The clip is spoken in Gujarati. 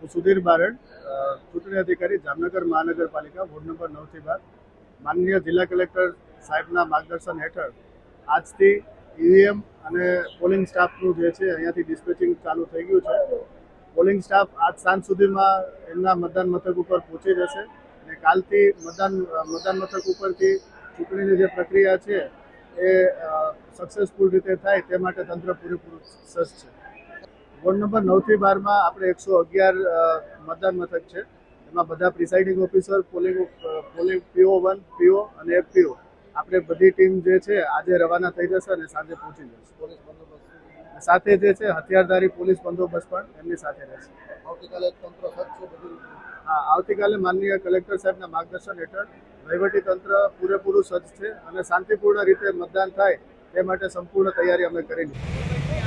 હું સુધીર બારડ, ચૂંટણી અધિકારી જામનગર મહાનગરપાલિકા વોર્ડ નંબર 9 થી 12. માનનીય જિલ્લા કલેક્ટર સાહેબના માર્ગદર્શન હેઠળ આજથી ઈવીએમ અને પોલિંગ સ્ટાફનું જે છે અહીંયાથી ડિસ્પેચિંગ ચાલુ થઈ ગયું છે. પોલિંગ સ્ટાફ આજ સાંજ સુધીમાં એમના મતદાન મથક ઉપર પહોંચી જશે અને કાલથી મતદાન મથક ઉપરથી ચૂંટણીની જે પ્રક્રિયા છે એ સક્સેસફુલ રીતે થાય તે માટે તંત્ર પૂરેપૂરું સજ્જ છે. વોર્ડ નંબર 9 થી 12 આપણે 111 મતદાન મથક છે. એમાં બધા presiding officer, polling PO1, PO અને FPO આપણે બધી ટીમ જે છે આજે રવાના થઈ જશે અને સાંજે પહોંચી જશે. પોલીસ બંદોબસ્ત સાથે જે છે હથિયારધારી પોલીસ બંદોબસ્ત પણ એમની સાથે રહેશે. આવતીકાલે તંત્ર સજ્જ છે બધી રીતે? હા, આવતીકાલે માનનીય કલેક્ટર સાહેબના માર્ગદર્શન હેઠળ વહીવટી તંત્ર પૂરેપૂરું સજ્જ છે અને શાંતિપૂર્ણ રીતે મતદાન થાય તે માટે સંપૂર્ણ તૈયારી અમે કરી લીધી.